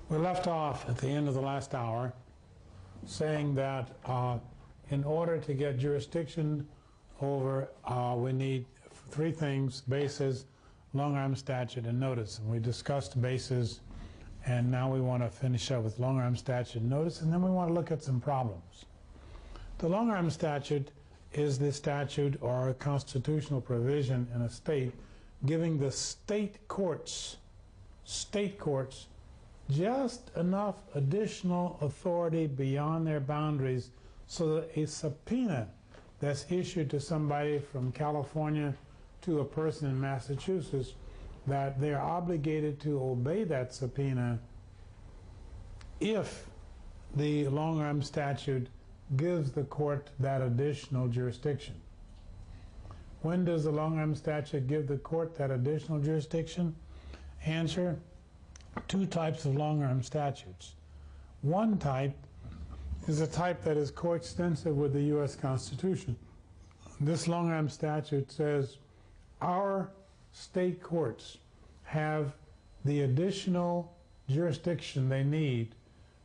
We left off at the end of the last hour saying that in order to get jurisdiction over, we need three things: basis, long-arm statute, and notice. And we discussed basis, and now we want to finish up with long-arm statute and notice, and then we want to look at some problems. The long-arm statute is the statute or a constitutional provision in a state giving the state courts just enough additional authority beyond their boundaries so that a subpoena that's issued to somebody from California to a person in Massachusetts, that they're obligated to obey that subpoena if the long-arm statute gives the court that additional jurisdiction. When does the long-arm statute give the court that additional jurisdiction? Answer: two types of long-arm statutes. One type is a type that is coextensive with the U.S. Constitution. This long-arm statute says our state courts have the additional jurisdiction they need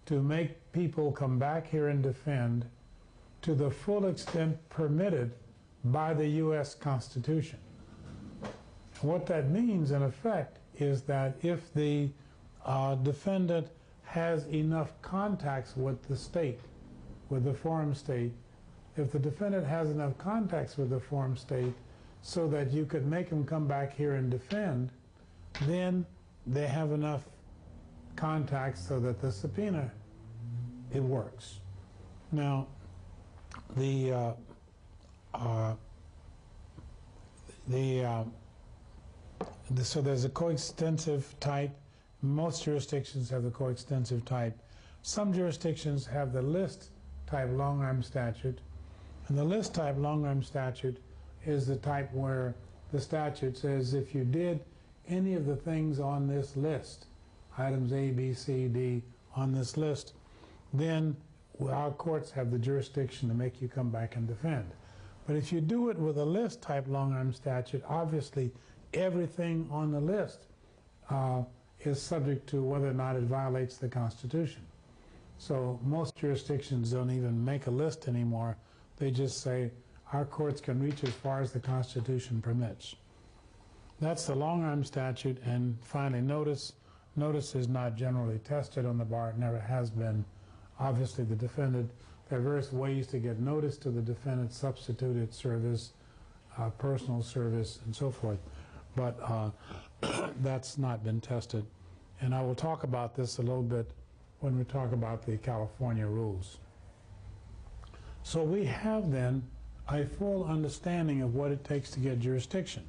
to make people come back here and defend to the full extent permitted by the U.S. Constitution. What that means, in effect, is that if the defendant has enough contacts with the state, with the forum state, if the defendant has enough contacts with the forum state so that you could make them come back here and defend, then they have enough contacts so that the subpoena, it works. Now, so there's a coextensive type. Most jurisdictions have the coextensive type. Some jurisdictions have the list type long-arm statute, and the list type long-arm statute is the type where the statute says if you did any of the things on this list, items A, B, C, D on this list, then our courts have the jurisdiction to make you come back and defend. But if you do it with a list type long-arm statute, obviously everything on the list is subject to whether or not it violates the Constitution. So most jurisdictions don't even make a list anymore. They just say our courts can reach as far as the Constitution permits. That's the long-arm statute. And finally, notice. Notice is not generally tested on the bar. It never has been. Obviously, the defendant, there are various ways to get notice to the defendant: substituted service, personal service, and so forth. But that's not been tested. And I will talk about this a little bit when we talk about the California rules. So we have then a full understanding of what it takes to get jurisdiction.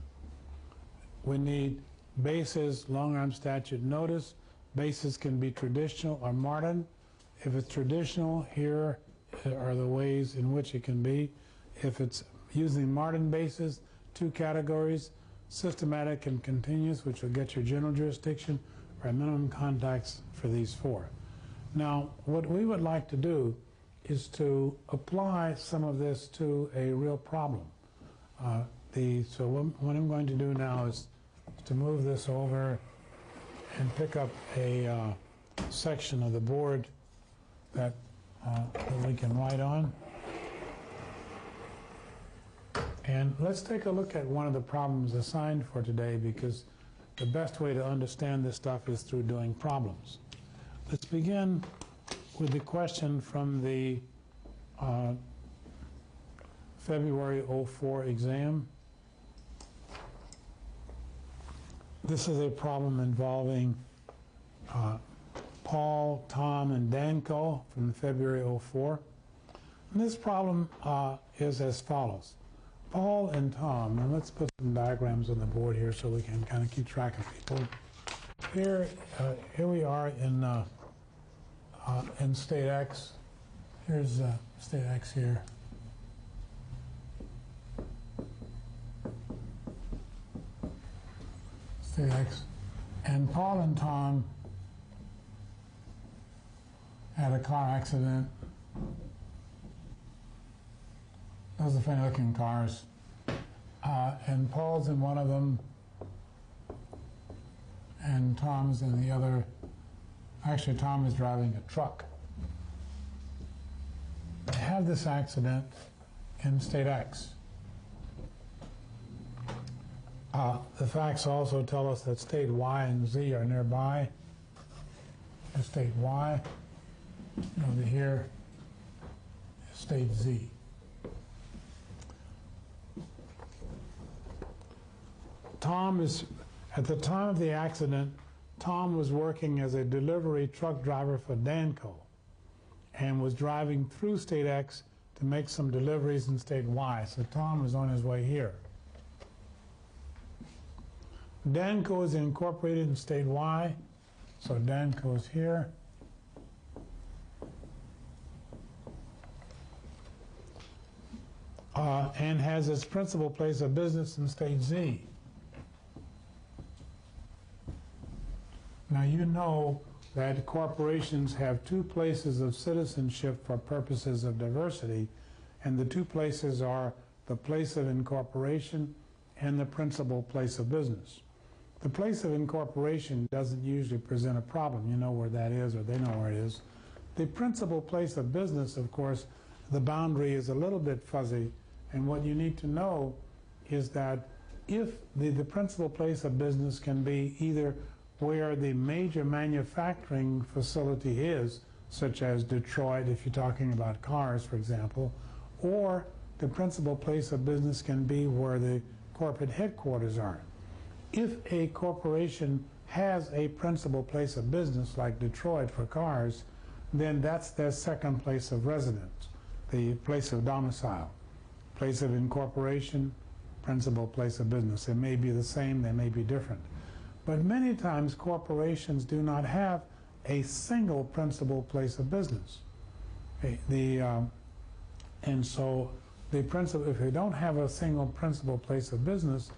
We need basis, long-arm statute, notice. Basis can be traditional or modern. If it's traditional, here are the ways in which it can be. If it's using modern basis, two categories: systematic and continuous, which will get your general jurisdiction, or minimum contacts for these four. Now, what we would like to do is to apply some of this to a real problem. So what I'm going to do now is to move this over and pick up a section of the board that we can write on. And let's take a look at one of the problems assigned for today, because the best way to understand this stuff is through doing problems. Let's begin with the question from the February '04 exam. This is a problem involving Paul, Tom, and Danko from the February '04. And this problem is as follows. Paul and Tom, and let's put some diagrams on the board here so we can kind of keep track of people. Here we are in state X. Here's state X here. State X. And Paul and Tom had a car accident. Those are funny looking cars. And Paul's in one of them, and Tom's in the other. Actually, Tom is driving a truck. They have this accident in state X. The facts also tell us that state Y and Z are nearby. And state Y, over here, is state Z. At the time of the accident, Tom was working as a delivery truck driver for Danco and was driving through state X to make some deliveries in state Y. So Tom was on his way here. Danco is incorporated in state Y, so Danco is here. And has its principal place of business in state Z. Now you know that corporations have two places of citizenship for purposes of diversity, and the two places are the place of incorporation and the principal place of business. The place of incorporation doesn't usually present a problem. You know where that is, or they know where it is. The principal place of business, of course, the boundary is a little bit fuzzy, and what you need to know is that if the principal place of business can be either where the major manufacturing facility is, such as Detroit, if you're talking about cars, for example, or the principal place of business can be where the corporate headquarters are. If a corporation has a principal place of business, like Detroit for cars, then that's their second place of residence, the place of domicile. Place of incorporation, principal place of business. They may be the same, they may be different. But many times corporations do not have a single principal place of business. And so if they don't have a single principal place of business,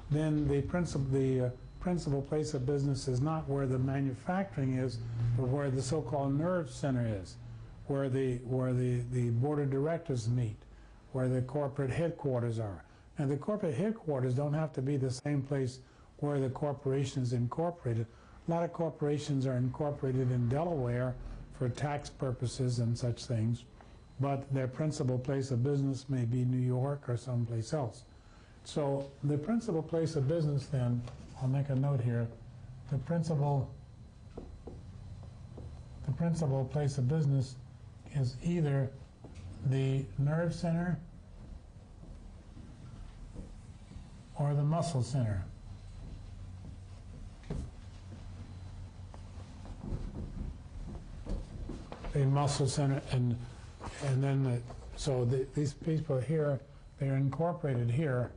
then the principal place of business is not where the manufacturing is, but where the so-called nerve center is, where the board of directors meet, where the corporate headquarters are. And the corporate headquarters don't have to be the same place where the corporation is incorporated. A lot of corporations are incorporated in Delaware for tax purposes and such things, but their principal place of business may be New York or someplace else. So the principal place of business then, I'll make a note here, the principal place of business is either the nerve center or the muscle center. The muscle center, and then these people here, they're incorporated here.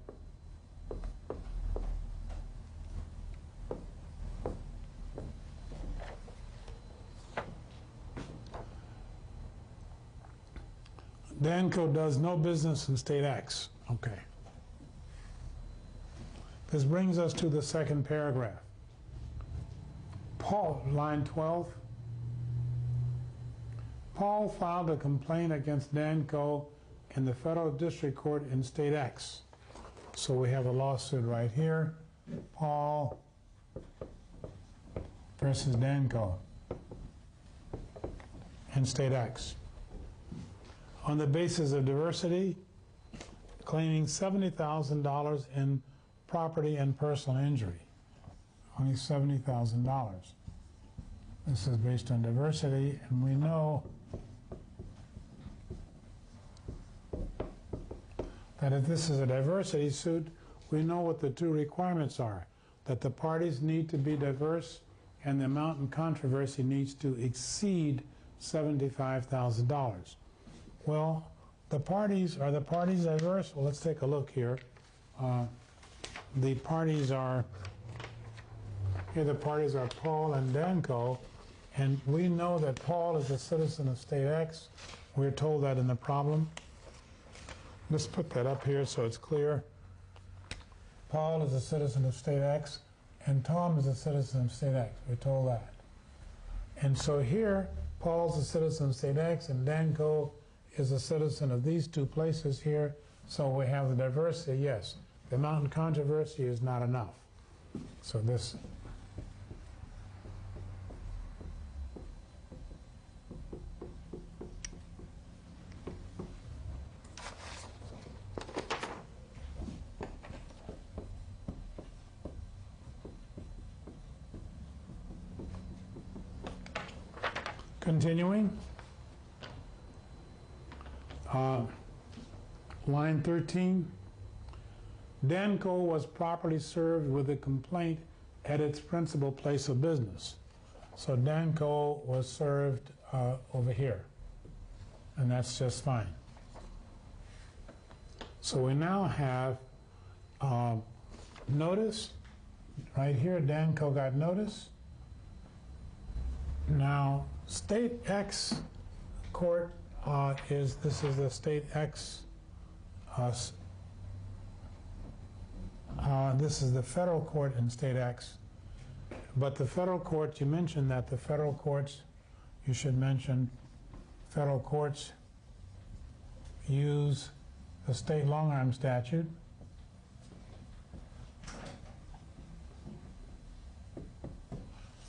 Danco does no business in state X. Okay. This brings us to the second paragraph. Paul, line 12. Paul filed a complaint against Danco in the federal district court in state X. So we have a lawsuit right here. Paul versus Danco in state X. On the basis of diversity, claiming $70,000 in property and personal injury. Only $70,000. This is based on diversity, and we know that if this is a diversity suit, we know what the two requirements are, that the parties need to be diverse and the amount in controversy needs to exceed $75,000. Well, are the parties diverse? Well, let's take a look here. The parties are Paul and Danco, and we know that Paul is a citizen of state X. We're told that in the problem. Let's put that up here so it's clear. Paul is a citizen of state X, and Tom is a citizen of state X. We're told that. And so here, Paul's a citizen of state X, and Danco is a citizen of these two places here. So we have the diversity, yes. The amount in controversy is not enough. So this. Continuing. Line 13. Danco was properly served with a complaint at its principal place of business. So Danco was served over here, and that's just fine. So we now have notice. Right here, Danco got notice. Now, State X court this is the State X. This is the federal court in State X. But the federal court, you mentioned that the federal courts, you should mention federal courts use the state long-arm statute.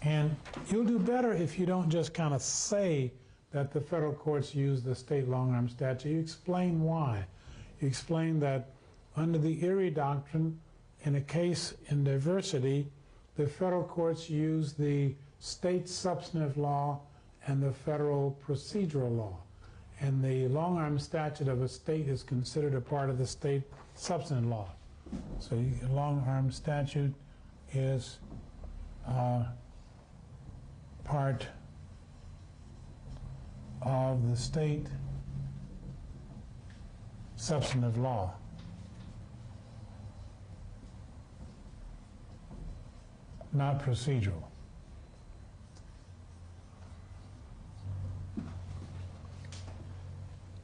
And you'll do better if you don't just kind of say that the federal courts use the state long-arm statute. You explain why. You explain that under the Erie Doctrine, in a case in diversity, the federal courts use the state substantive law and the federal procedural law. And the long-arm statute of a state is considered a part of the state substantive law. So the long-arm statute is part of the state substantive law. Not procedural.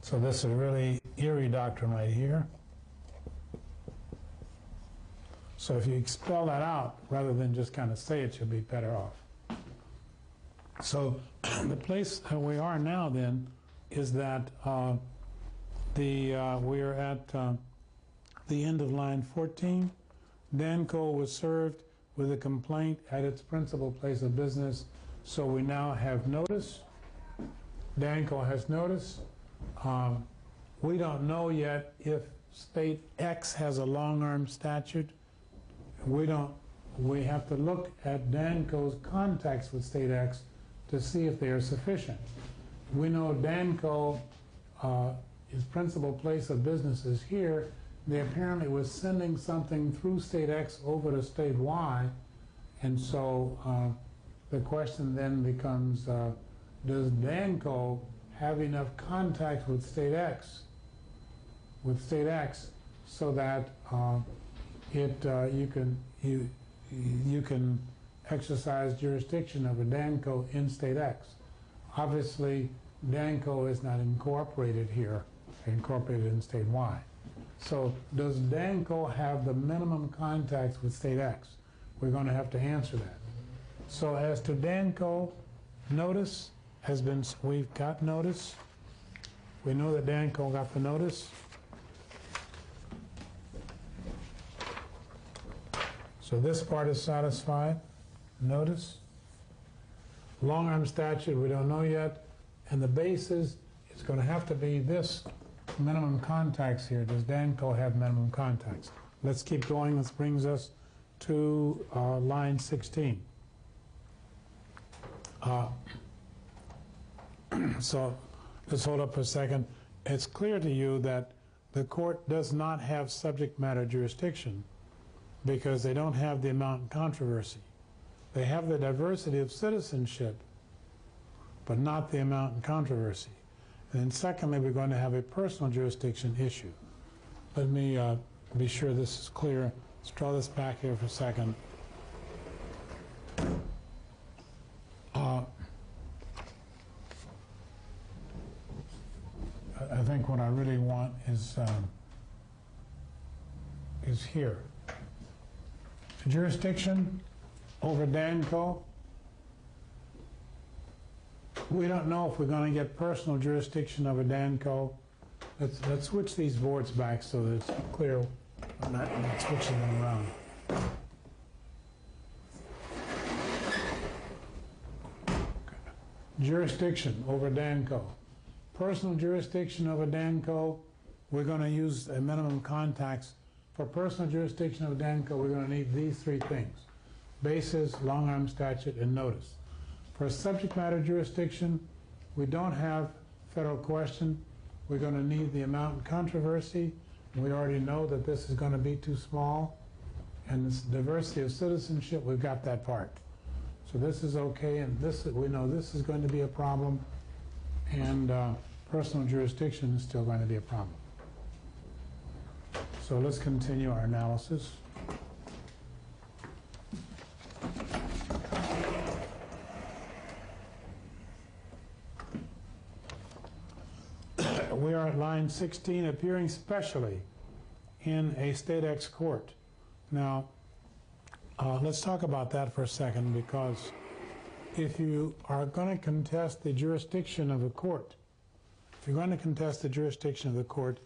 So this is really Erie Doctrine right here. So if you expel that out, rather than just kind of say it, you'll be better off. So the place that we are now then is that we are at the end of line 14. Danco was served with a complaint at its principal place of business. So we now have notice. Danco has notice. We don't know yet if State X has a long-arm statute. We have to look at Danco's contacts with State X to see if they are sufficient. We know Danco, his principal place of business is here. They apparently was sending something through State X over to State Y, and so the question then becomes, does Danco have enough contact with State X, so that you can exercise jurisdiction over Danco in State X. Obviously, Danco is not incorporated here, incorporated in State Y. So does Danco have the minimum contacts with State X? We're going to have to answer that. So as to Danco, notice has been, we've got notice. We know that Danco got the notice. So this part is satisfied. Notice. Long-arm statute, we don't know yet. And the basis, it's going to have to be this minimum contacts here. Does Danco have minimum contacts? Let's keep going. This brings us to line 16. So let's hold up for a second. It's clear to you that the court does not have subject matter jurisdiction because they don't have the amount in controversy. They have the diversity of citizenship, but not the amount in controversy. And then secondly, we're going to have a personal jurisdiction issue. Let me be sure this is clear. Let's draw this back here for a second. I think what I really want is here. Jurisdiction over Danco. We don't know if we're going to get personal jurisdiction over Danco. Let's switch these boards back so that it's clear. I'm not switching them around. Jurisdiction over Danco. Personal jurisdiction over Danco, we're going to use a minimum contacts. For personal jurisdiction over Danco, we're going to need these three things: basis, long-arm statute, and notice. For subject matter jurisdiction, we don't have federal question. We're going to need the amount in controversy. We already know that this is going to be too small. And this diversity of citizenship, we've got that part. So this is okay, and this we know this is going to be a problem, and personal jurisdiction is still going to be a problem. So let's continue our analysis. We are at line 16, appearing specially in a state ex court. Now, let's talk about that for a second, because if you are going to contest the jurisdiction of a court, if you're going to contest the jurisdiction of the court,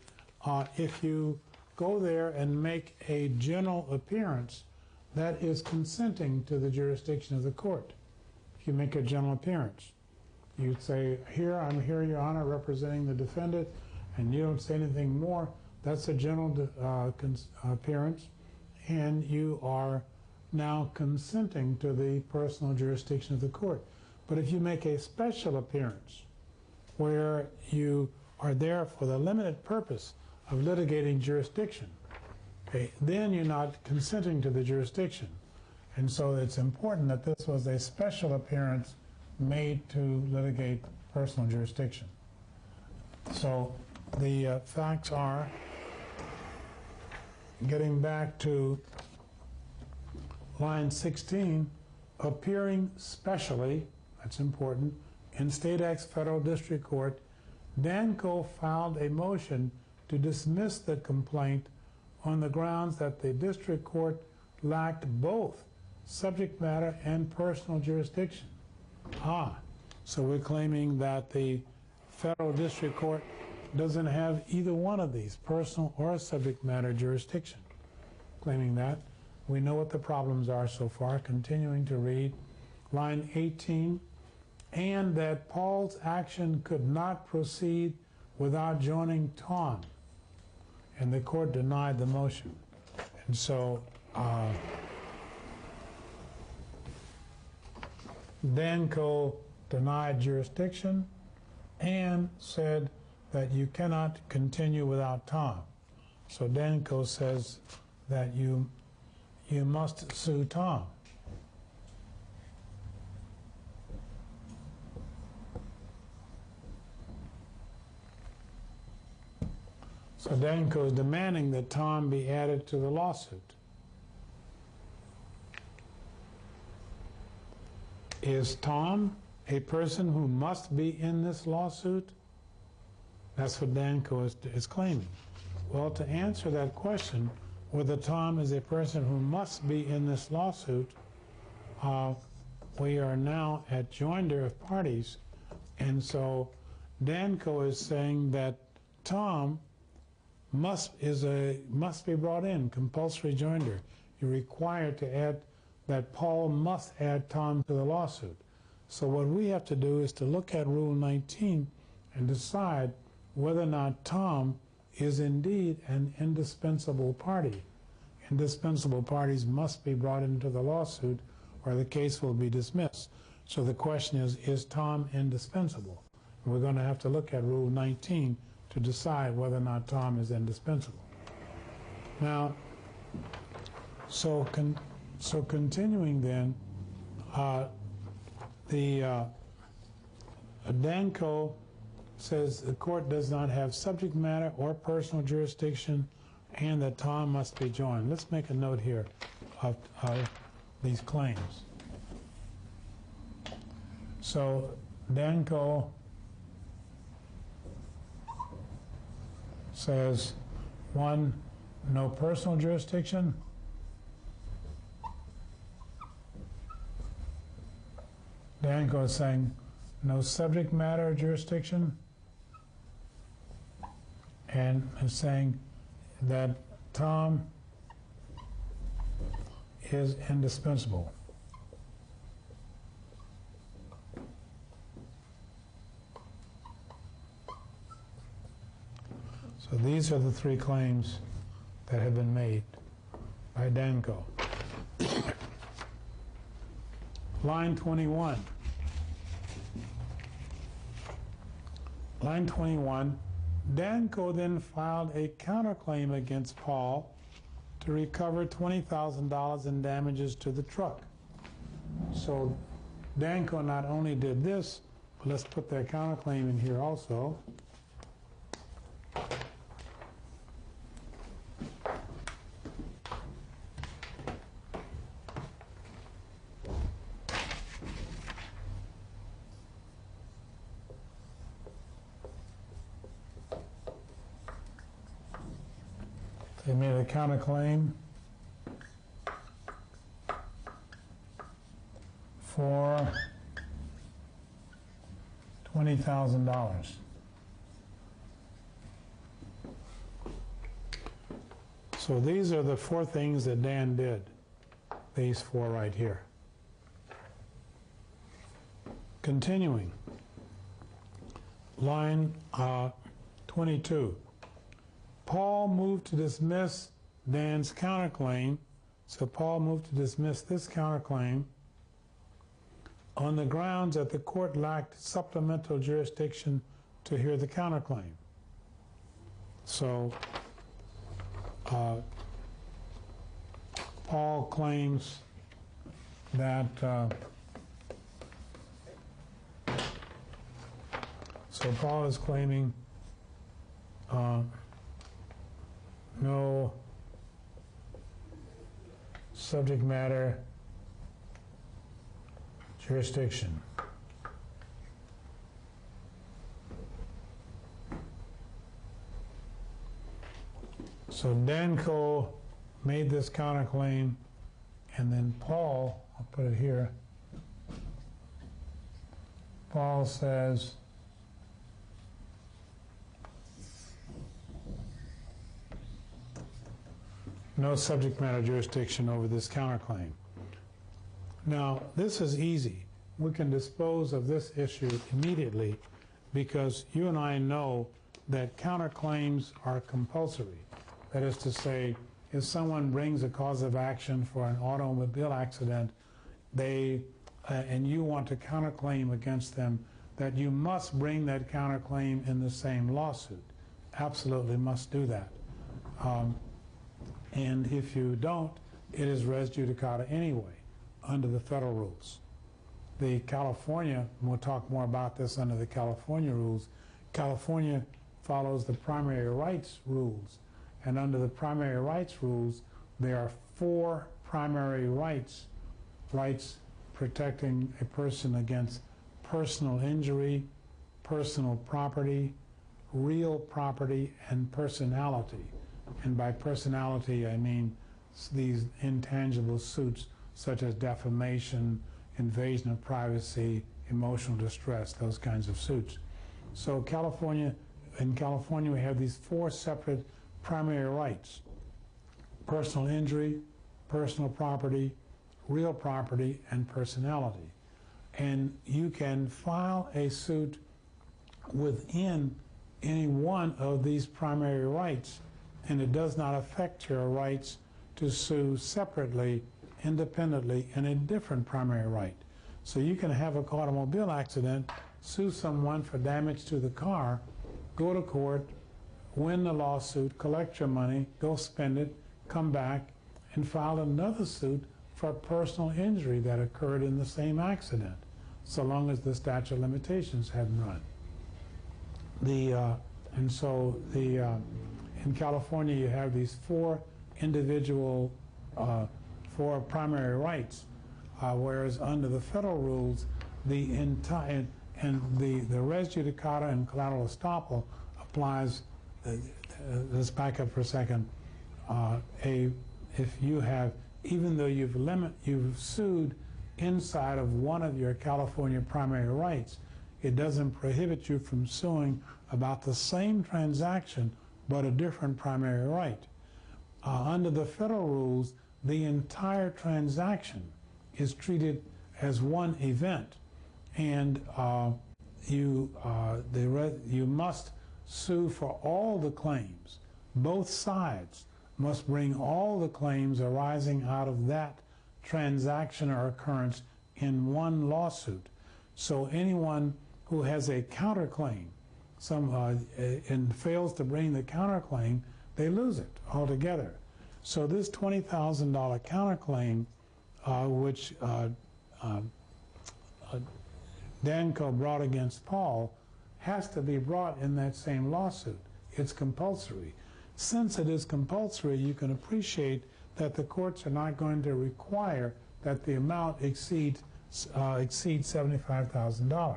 if you go there and make a general appearance, that is consenting to the jurisdiction of the court. If you make a general appearance, you say, here, I'm here, Your Honor, representing the defendant, and you don't say anything more, that's a general appearance, and you are now consenting to the personal jurisdiction of the court. But if you make a special appearance where you are there for the limited purpose of litigating jurisdiction, okay, then you're not consenting to the jurisdiction. And so it's important that this was a special appearance made to litigate personal jurisdiction. So the facts are, getting back to line 16, appearing specially, that's important, in State X Federal District Court, Danko filed a motion to dismiss the complaint on the grounds that the district court lacked both subject matter and personal jurisdiction. So we're claiming that the federal district court doesn't have either one of these, personal or subject matter jurisdiction. Claiming that. We know what the problems are so far. Continuing to read line 18, and that Paul's action could not proceed without joining Tom, and the court denied the motion. And so Danko denied jurisdiction and said that you cannot continue without Tom. So Danko says that you must sue Tom. So Danko is demanding that Tom be added to the lawsuit. Is Tom a person who must be in this lawsuit? That's what Danko is claiming. Well, to answer that question, whether Tom is a person who must be in this lawsuit, we are now at joinder of parties, and so Danko is saying that Tom must be brought in, compulsory joinder. You're required to add that Paul must add Tom to the lawsuit. So what we have to do is to look at Rule 19 and decide whether or not Tom is indeed an indispensable party. Indispensable parties must be brought into the lawsuit or the case will be dismissed. So the question is Tom indispensable? And we're going to have to look at Rule 19 to decide whether or not Tom is indispensable. Now, so continuing then, Danko says the court does not have subject matter or personal jurisdiction and that Tom must be joined. Let's make a note here of these claims. So Danko says, one, no personal jurisdiction. Danko is saying no subject matter jurisdiction, and is saying that Tom is indispensable. So these are the three claims that have been made by Danko. Line 21. line 21, Danco then filed a counterclaim against Paul to recover $20,000 in damages to the truck. So Danco not only did this, but let's put their counterclaim in here also. They made a counterclaim for $20,000. So these are the four things that Dan did, these four right here. Continuing, line 22. Paul moved to dismiss Dan's counterclaim. So Paul moved to dismiss this counterclaim on the grounds that the court lacked supplemental jurisdiction to hear the counterclaim. So Paul claims that so Paul is claiming no subject matter jurisdiction. So Danco made this counterclaim, and then Paul, I'll put it here, Paul says no subject matter jurisdiction over this counterclaim. Now, this is easy. We can dispose of this issue immediately because you and I know that counterclaims are compulsory. That is to say, if someone brings a cause of action for an automobile accident, and you want to counterclaim against them, that you must bring that counterclaim in the same lawsuit. Absolutely must do that. And if you don't, it is res judicata anyway, under the federal rules. The California, and we'll talk more about this under the California rules, California follows the primary rights rules. And under the primary rights rules, there are 4 primary rights protecting a person against personal injury, personal property, real property, and personality. And by personality, I mean these intangible suits such as defamation, invasion of privacy, emotional distress, those kinds of suits. So in California, we have these 4 separate primary rights: personal injury, personal property, real property, and personality. And you can file a suit within any one of these primary rights, and it does not affect your rights to sue separately, independently, in a different primary right. So you can have an automobile accident, sue someone for damage to the car, go to court, win the lawsuit, collect your money, go spend it, come back, and file another suit for personal injury that occurred in the same accident, so long as the statute of limitations hadn't run. In California, you have these 4 individual, 4 primary rights, whereas under the federal rules, the entire the res judicata and collateral estoppel applies. Let's back up for a second. If you have, even though you've sued inside of one of your California primary rights, it doesn't prohibit you from suing about the same transaction but a different primary right. Under the federal rules, the entire transaction is treated as one event, and you must sue for all the claims. Both sides must bring all the claims arising out of that transaction or occurrence in one lawsuit. So anyone who has a counterclaim, and fails to bring the counterclaim, they lose it altogether. So this $20,000 counterclaim, which Danco brought against Paul, has to be brought in that same lawsuit. It's compulsory. Since it is compulsory, you can appreciate that the courts are not going to require that the amount exceed $75,000.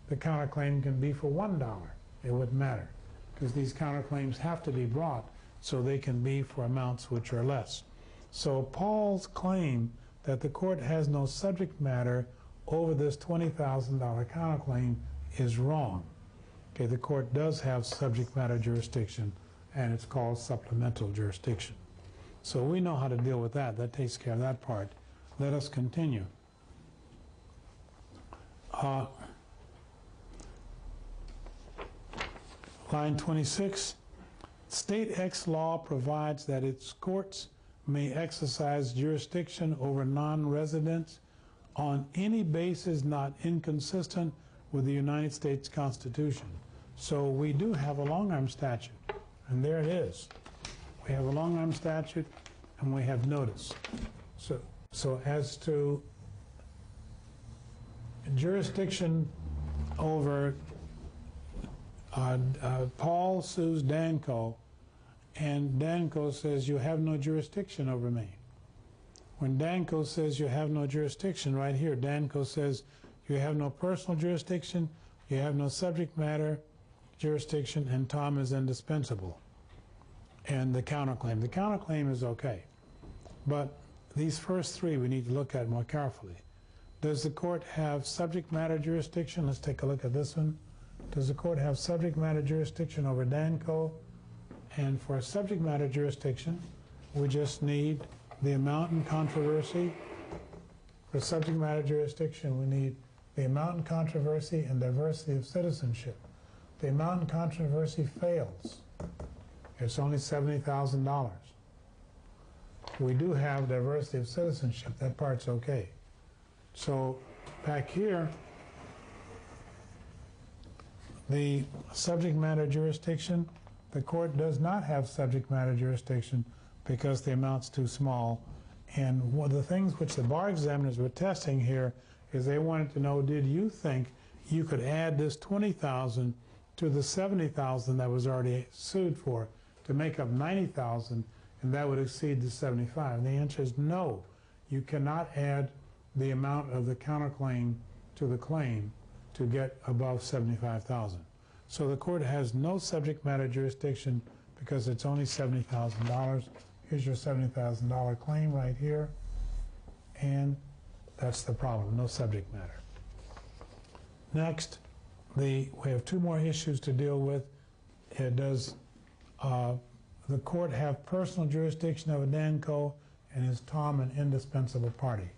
The counterclaim can be for $1. It wouldn't matter, because these counterclaims have to be brought so they can be for amounts which are less. So Paul's claim that the court has no subject matter over this $20,000 counterclaim is wrong. Okay, the court does have subject matter jurisdiction, and it's called supplemental jurisdiction. So we know how to deal with that. That takes care of that part. Let us continue. Line 26, State X law provides that its courts may exercise jurisdiction over non-residents on any basis not inconsistent with the United States Constitution. So we do have a long-arm statute, and there it is. We have a long-arm statute, and we have notice. So as to jurisdiction over Paul sues Danco, and Danco says, you have no jurisdiction over me. When Danco says you have no jurisdiction, right here, Danco says you have no personal jurisdiction, you have no subject matter jurisdiction, and Tom is indispensable. And the counterclaim is okay. But these first three we need to look at more carefully. Does the court have subject matter jurisdiction? Let's take a look at this one. Does the court have subject matter jurisdiction over Danco? And for subject matter jurisdiction, we just need the amount in controversy. For subject matter jurisdiction, we need the amount in controversy and diversity of citizenship. The amount in controversy fails. It's only $70,000. We do have diversity of citizenship. That part's okay. So back here, the subject matter jurisdiction, the court does not have subject matter jurisdiction because the amount's too small. And one of the things which the bar examiners were testing here is they wanted to know, did you think you could add this $20,000 to the $70,000 that was already sued for to make up $90,000, and that would exceed the $75,000? And the answer is no. You cannot add the amount of the counterclaim to the claim to get above $75,000. So the court has no subject matter jurisdiction because it's only $70,000. Here's your $70,000 claim right here, and that's the problem, no subject matter. Next, we have two more issues to deal with. Does the court have personal jurisdiction over Danco, and is Tom an indispensable party?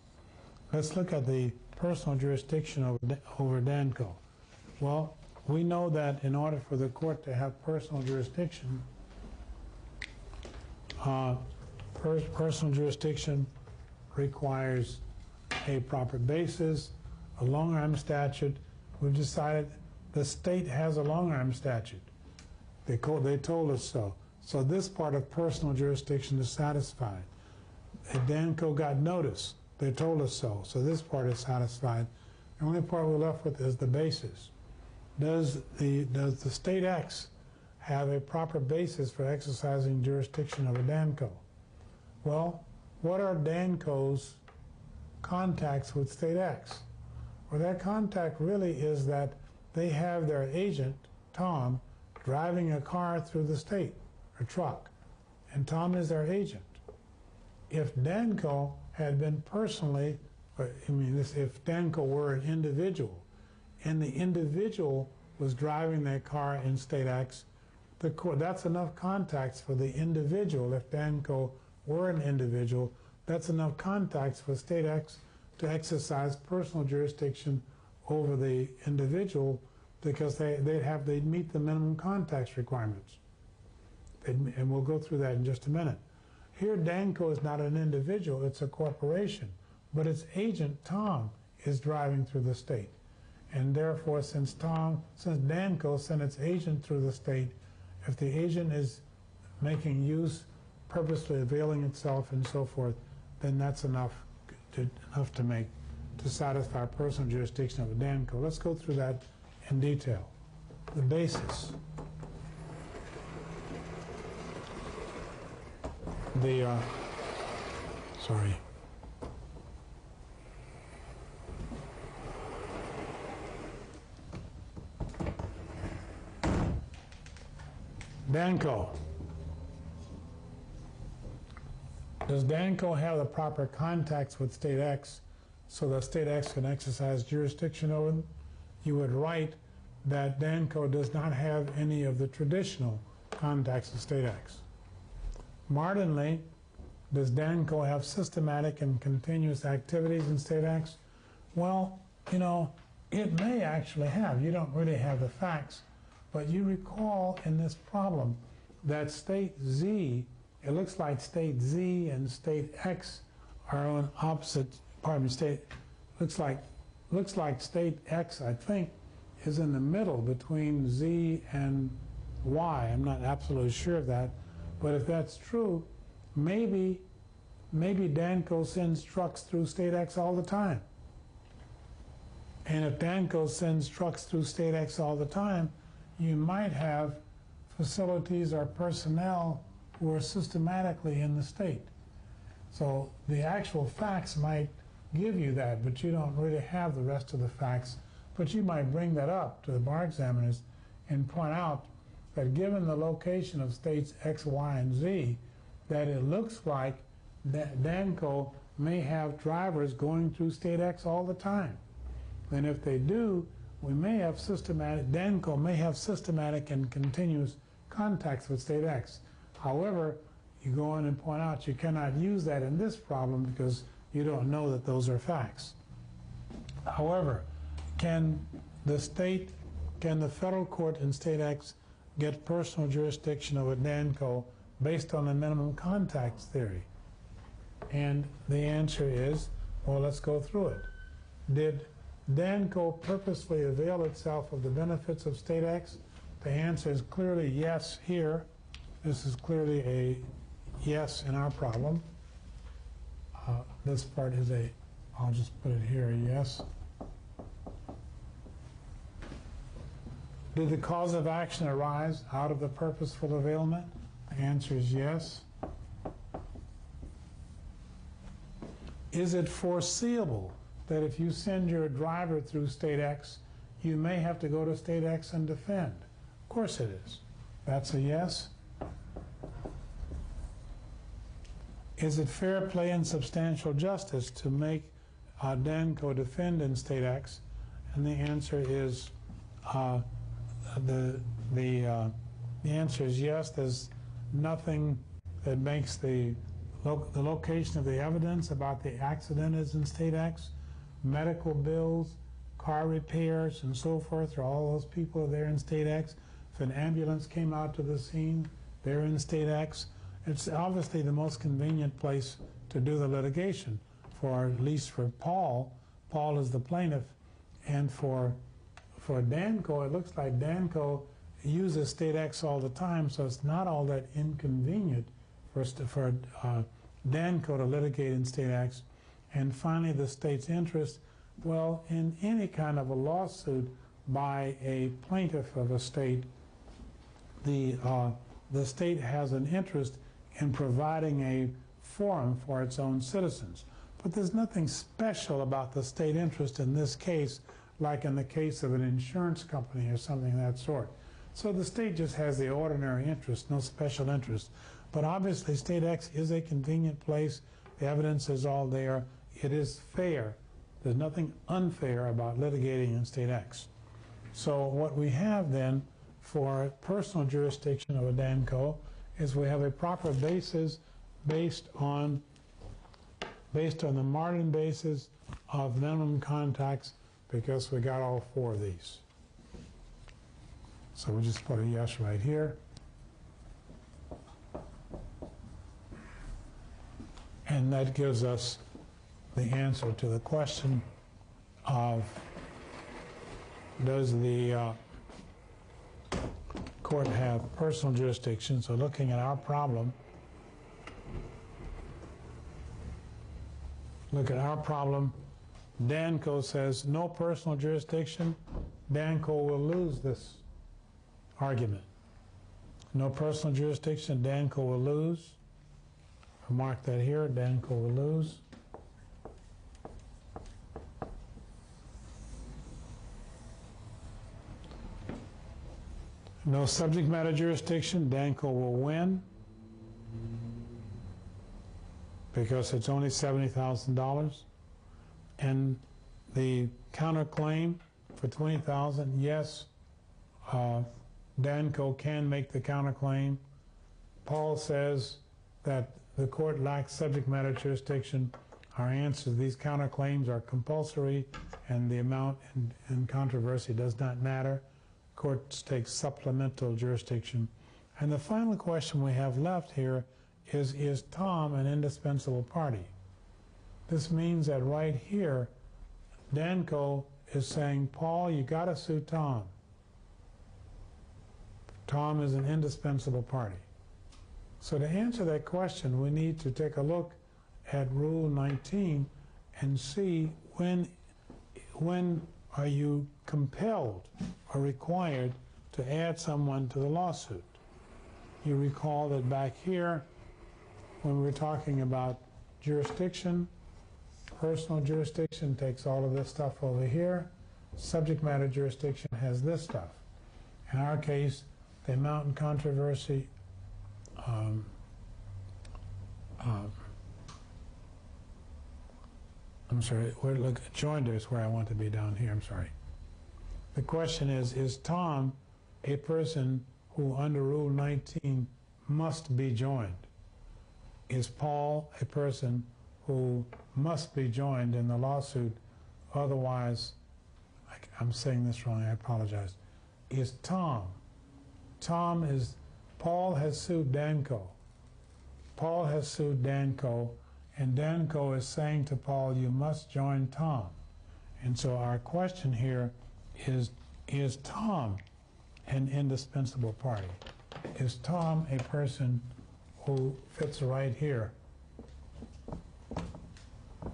Let's look at the personal jurisdiction over Danco. Well, we know that in order for the court to have personal jurisdiction, personal jurisdiction requires a proper basis, a long-arm statute. We've decided the state has a long-arm statute. They told us so. So this part of personal jurisdiction is satisfied. Danco got notice. They told us so. So this part is satisfied. The only part we're left with is the basis. Does the state X have a proper basis for exercising jurisdiction over Danco? Well, what are Danco's contacts with state X? Well, that contact really is that they have their agent, Tom, driving a car through the state, a truck, and Tom is their agent. If Danco had been personally, if Danco were an individual, and the individual was driving their car in state X, that's enough contacts for the individual. If Danco were an individual, that's enough contacts for state X to exercise personal jurisdiction over the individual, because they'd meet the minimum contacts requirements. And we'll go through that in just a minute. Here, Danco is not an individual, it's a corporation, but its agent, Tom, is driving through the state. And therefore, since Danco sent its agent through the state, if the agent is making use, purposely availing itself, and so forth, then that's enough to satisfy personal jurisdiction of a Danco. Let's go through that in detail. The basis. Sorry. Danco. Does Danco have the proper contacts with State X so that State X can exercise jurisdiction over them? You would write that Danco does not have any of the traditional contacts with State X. Martinly, does Danco have systematic and continuous activities in State X? Well, you know, it may actually have. You don't really have the facts. But you recall in this problem that State Z, it looks like State Z and State X are on opposite, looks like State X, I think, is in the middle between Z and Y. I'm not absolutely sure of that. But if that's true, maybe Danco sends trucks through State X all the time. And if Danco sends trucks through State X all the time, you might have facilities or personnel who are systematically in the state. So the actual facts might give you that, but you don't really have the rest of the facts. But you might bring that up to the bar examiners and point out that given the location of states X, Y, and Z, that it looks like that Danco may have drivers going through State X all the time. And if they do, we may have Danco may have systematic and continuous contacts with State X. However, you go on and point out you cannot use that in this problem because you don't know that those are facts. However, can the federal court in State X get personal jurisdiction over Danco based on the minimum contacts theory? And the answer is, well, let's go through it. Did Danco purposely avail itself of the benefits of State X? The answer is clearly yes here. This is clearly a yes in our problem. This part is I'll just put it here, a yes. Did the cause of action arise out of the purposeful availment? The answer is yes. Is it foreseeable that if you send your driver through State X, you may have to go to State X and defend? Of course it is. That's a yes. Is it fair play and substantial justice to make Danco defend in State X? And the answer is the answer is yes. There's nothing that makes the location of the evidence about the accident is in State X. Medical bills, car repairs, and so forth, or all those people are there in State X. If an ambulance came out to the scene, they're in State X. It's obviously the most convenient place to do the litigation, at least for Paul. Paul is the plaintiff, and for Danco, it looks like Danco uses State X all the time, so it's not all that inconvenient for Danco to litigate in State X. And finally, the state's interest. Well, in any kind of a lawsuit by a plaintiff of a state, the state has an interest in providing a forum for its own citizens. But there's nothing special about the state interest in this case, like in the case of an insurance company or something of that sort. So the state just has the ordinary interest, no special interest. But obviously, State X is a convenient place. The evidence is all there. It is fair. There's nothing unfair about litigating in State X. So what we have then for personal jurisdiction of a Danco is we have a proper basis based on the Martin basis of minimum contacts, because we got all four of these. So we'll just put a yes right here. And that gives us the answer to the question of does the court have personal jurisdiction? So looking at our problem, Danco says no personal jurisdiction. Danco will lose this argument. No personal jurisdiction, Danco will lose. I'll mark that here, Danco will lose. No subject matter jurisdiction, Danco will win because it's only $70,000. And the counterclaim for $20,000, yes, Danco can make the counterclaim. Paul says that the court lacks subject matter jurisdiction. Our answer to these counterclaims are compulsory, and the amount in controversy does not matter. Courts take supplemental jurisdiction. And the final question we have left here is Tom an indispensable party? This means that right here, Danco is saying, Paul, you got to sue Tom. Tom is an indispensable party. So to answer that question, we need to take a look at Rule 19 and see when are you compelled or required to add someone to the lawsuit. You recall that back here, when we were talking about jurisdiction, personal jurisdiction takes all of this stuff over here. Subject matter jurisdiction has this stuff. In our case, the amount in controversy I'm sorry, look, joinder is where I want to be down here, I'm sorry. The question is Tom a person who under Rule 19 must be joined? Is Paul a person who must be joined in the lawsuit? Otherwise, I'm saying this wrong, I apologize. Is Paul has sued Danco. Paul has sued Danco, and Danco is saying to Paul, you must join Tom. And so our question here is Tom an indispensable party? Is Tom a person who fits right here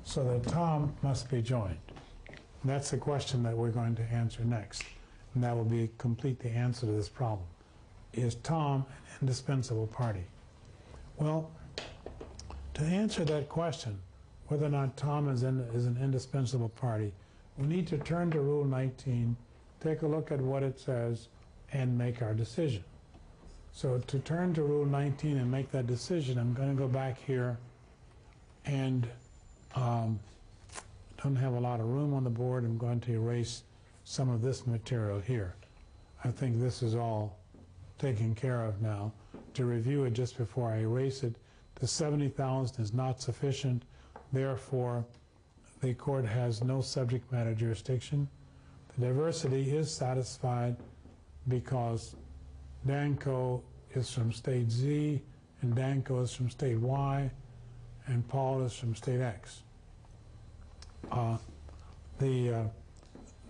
so that Tom must be joined? And that's the question that we're going to answer next, and that will complete the answer to this problem. Is Tom an indispensable party? Well, to answer that question, whether or not Tom is an indispensable party, we need to turn to Rule 19, take a look at what it says, and make our decision. So to turn to Rule 19 and make that decision, I'm going to go back here and don't have a lot of room on the board. I'm going to erase some of this material here. I think this is all taken care of now. To review it just before I erase it, the $70,000 is not sufficient. Therefore, the court has no subject matter jurisdiction. The diversity is satisfied because Danco is from state Z and Danco is from state Y and Paul is from state X.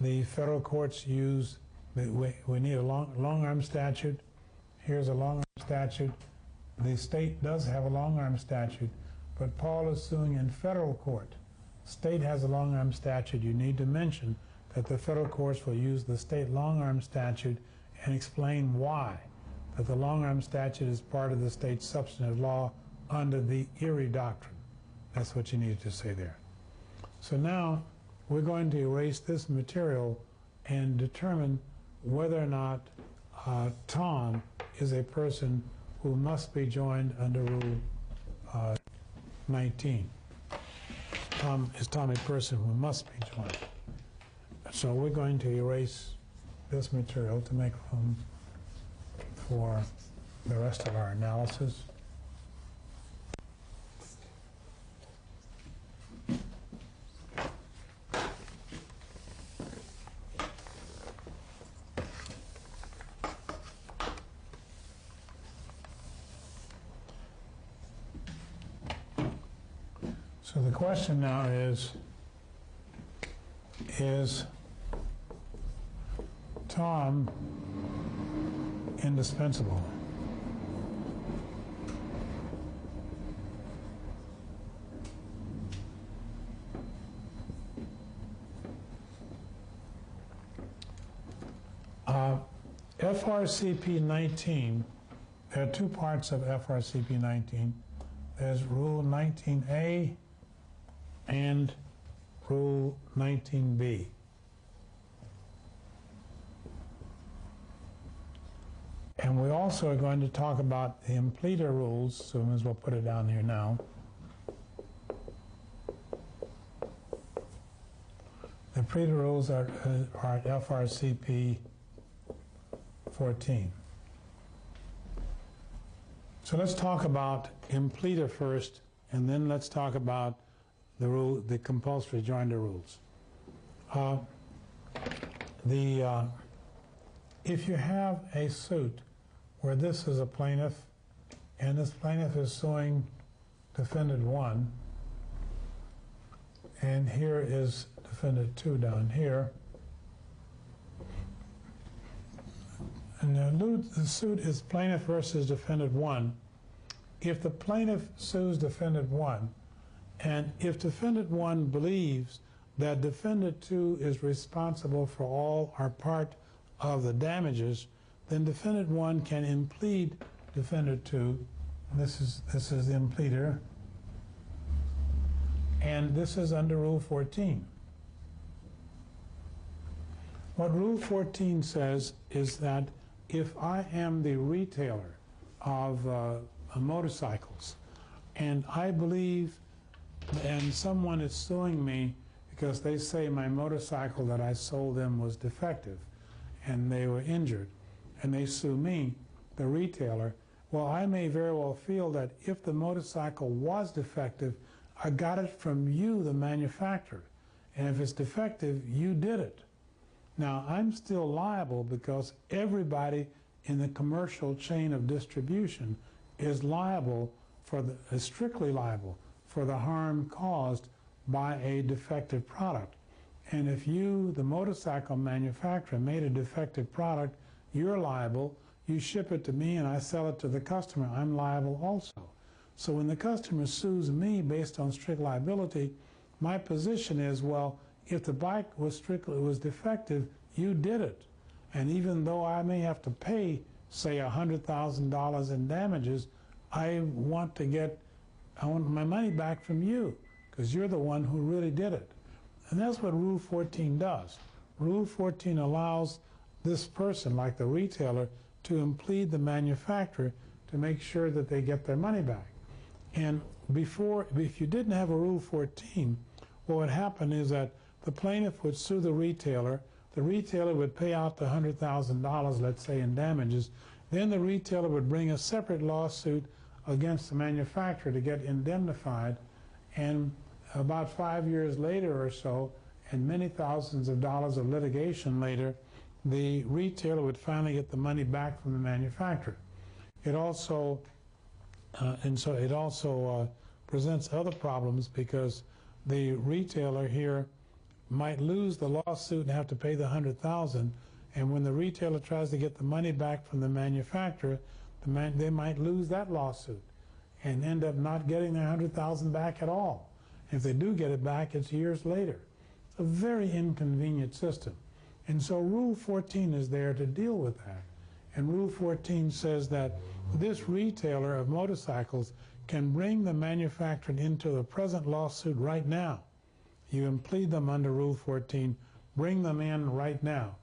The federal courts use, we need a long-arm statute. Here's a long-arm statute. The state does have a long-arm statute, but Paul is suing in federal court. State has a long-arm statute. You need to mention that the federal courts will use the state long-arm statute and explain why. That the long-arm statute is part of the state's substantive law under the Erie Doctrine. That's what you needed to say there. So now we're going to erase this material and determine whether or not Tom is a person who must be joined under Rule 19. Is Tom a person who must be joined? So we're going to erase this material to make room for the rest of our analysis. So the question now is Tom Indispensable. FRCP 19, there are two parts of FRCP 19. There's Rule 19A and Rule 19B. And we also are going to talk about the Impleader rules, so we might as well put it down here now. The Impleader rules are at FRCP 14. So let's talk about Impleader first, and then let's talk about the compulsory joinder rules. If you have a suit where this is a plaintiff, and this plaintiff is suing defendant 1, and here is defendant 2 down here, and the suit is plaintiff versus defendant 1. If the plaintiff sues defendant 1, and if defendant 1 believes that defendant 2 is responsible for all or part of the damages, then defendant 1 can implead defendant 2. This is the Impleader, and this is under Rule 14. What Rule 14 says is that if I am the retailer of motorcycles, and I believe, and someone is suing me because they say my motorcycle that I sold them was defective, and they were injured, and they sue me, the retailer, well, I may very well feel that if the motorcycle was defective, I got it from you, the manufacturer, and if it's defective, you did it. Now, I'm still liable because everybody in the commercial chain of distribution is liable is strictly liable for the harm caused by a defective product. And if you, the motorcycle manufacturer, made a defective product, you're liable. You ship it to me and I sell it to the customer, I'm liable also. So when the customer sues me based on strict liability, my position is, well, if the bike was defective, you did it. And even though I may have to pay, say, $100,000 in damages, I want my money back from you because you're the one who really did it. And that's what Rule 14 does. Rule 14 allows this person, like the retailer, to implead the manufacturer to make sure that they get their money back. And before, if you didn't have a Rule 14, what would happen is that the plaintiff would sue the retailer would pay out the $100,000, let's say, in damages. Then the retailer would bring a separate lawsuit against the manufacturer to get indemnified, and about 5 years later or so, and many thousands of dollars of litigation later, the retailer would finally get the money back from the manufacturer. It also presents other problems because the retailer here might lose the lawsuit and have to pay the $100,000, and when the retailer tries to get the money back from the manufacturer, they might lose that lawsuit and end up not getting their $100,000 back at all. If they do get it back, it's years later. It's a very inconvenient system. And so Rule 14 is there to deal with that. And Rule 14 says that this retailer of motorcycles can bring the manufacturer into the present lawsuit right now. You implead them under Rule 14, bring them in right now,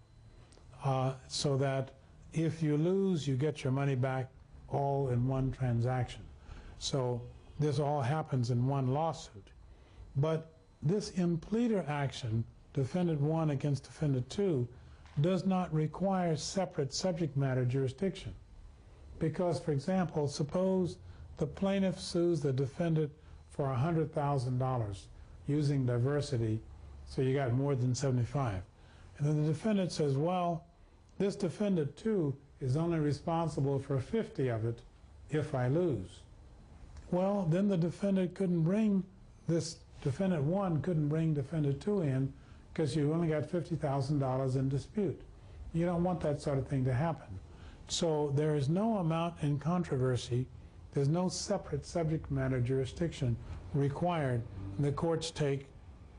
so that if you lose, you get your money back all in one transaction. So this all happens in one lawsuit. But this Impleader action, defendant 1 against defendant 2, does not require separate subject matter jurisdiction. Because, for example, suppose the plaintiff sues the defendant for $100,000 using diversity, so you got more than 75. And then the defendant says, well, this defendant 2 is only responsible for 50 of it if I lose. Well, then the defendant couldn't bring this, defendant 1 couldn't bring defendant 2 in because you only got $50,000 in dispute. You don't want that sort of thing to happen. So there is no amount in controversy. There's no separate subject matter jurisdiction required. The courts take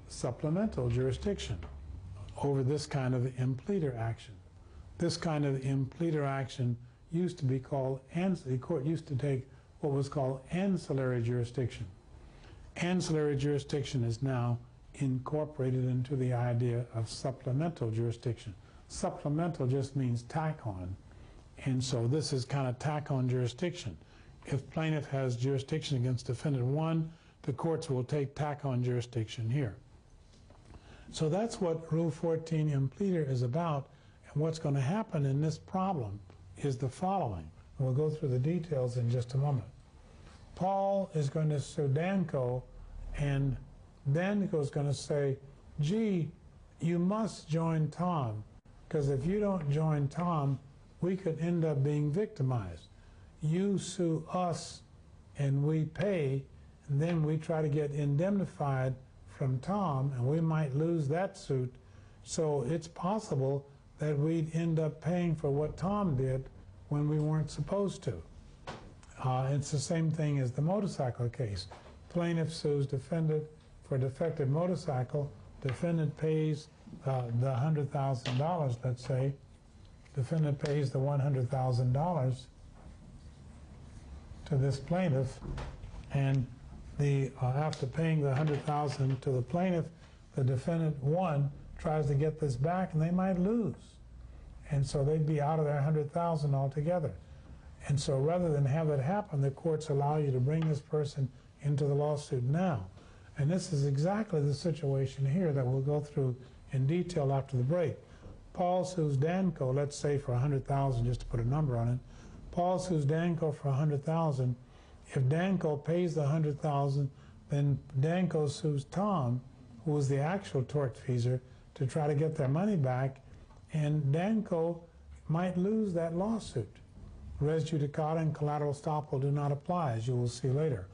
supplemental jurisdiction over this kind of impleader action. This kind of impleader action used to be called, the court used to take what was called ancillary jurisdiction. Ancillary jurisdiction is now incorporated into the idea of supplemental jurisdiction. Supplemental just means tack on, and so this is kind of tack on jurisdiction. If plaintiff has jurisdiction against defendant 1, the courts will take tack on jurisdiction here. So that's what Rule 14 Impleader is about, and what's going to happen in this problem is the following. We'll go through the details in just a moment. Paul is going to sue Danko, and Danko is going to say, gee, you must join Tom, because if you don't join Tom, we could end up being victimized. You sue us and we pay, and then we try to get indemnified from Tom, and we might lose that suit. So it's possible that we'd end up paying for what Tom did when we weren't supposed to. It's the same thing as the motorcycle case. Plaintiff sues defendant for defective motorcycle. Defendant pays the $100,000, let's say. Defendant pays the $100,000 to this plaintiff, and after paying the $100,000 to the plaintiff, the defendant 1 tries to get this back, and they might lose. And so they'd be out of their $100,000 altogether. And so rather than have that happen, the courts allow you to bring this person into the lawsuit now. And this is exactly the situation here that we'll go through in detail after the break. Paul sues Danko, let's say for $100,000, just to put a number on it. Paul sues Danko for $100,000. If Danko pays the $100,000, then Danko sues Tom, who was the actual tortfeasor, to try to get their money back, and Danko might lose that lawsuit. Res judicata and collateral estoppel do not apply, as you will see later.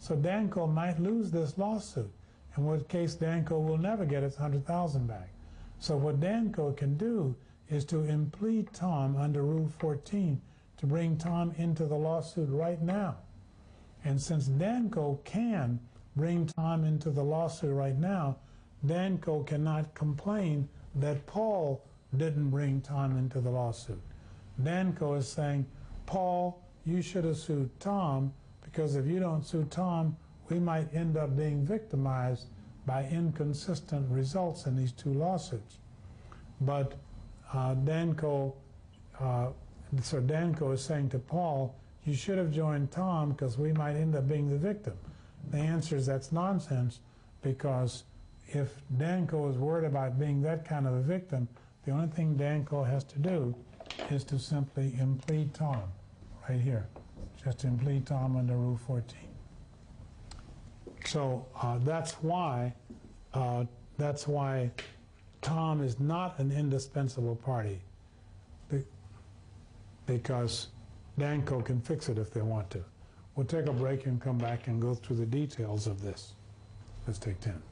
So Danko might lose this lawsuit, in which case Danko will never get its $100,000 back. So what Danko can do is to implead Tom under Rule 14 to bring Tom into the lawsuit right now. And since Danko can bring Tom into the lawsuit right now, Danko cannot complain that Paul didn't bring Tom into the lawsuit. Danko is saying, Paul, you should have sued Tom, because if you don't sue Tom, we might end up being victimized by inconsistent results in these 2 lawsuits. But Danko is saying to Paul, you should have joined Tom because we might end up being the victim. The answer is that's nonsense, because if Danko is worried about being that kind of a victim, the only thing Danko has to do is to simply implead Tom right here. Just implead Tom under Rule 14. So that's why Tom is not an indispensable party, because Danko can fix it if they want to. We'll take a break and come back and go through the details of this. Let's take 10.